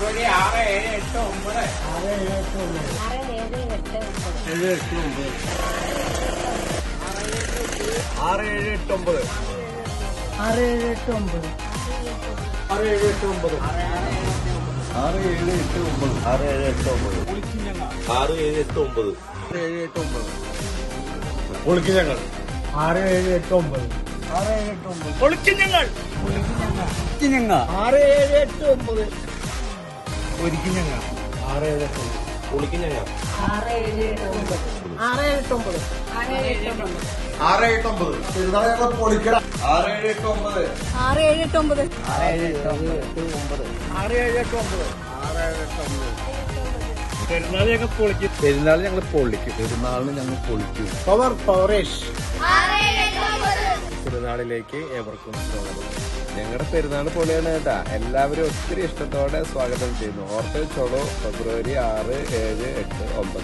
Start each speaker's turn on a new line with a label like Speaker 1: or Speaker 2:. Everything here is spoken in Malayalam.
Speaker 1: ഫെബ്രുവരി 6, 7, 8, 9.
Speaker 2: പെരുന്നാൾ ഞങ്ങൾ പൊളിക്കും. പെരുന്നാളിലേക്ക് ഏവർക്കും സ്വാഗതം. ഞങ്ങളുടെ പെരുന്നാൾ പൊളിയാണ് കേട്ടാ. എല്ലാവരും ഒത്തിരി ഇഷ്ടത്തോടെ സ്വാഗതം ചെയ്യുന്നു. ഓർത്ത് ചോളോ ഫെബ്രുവരി 6, 7, 8, 9.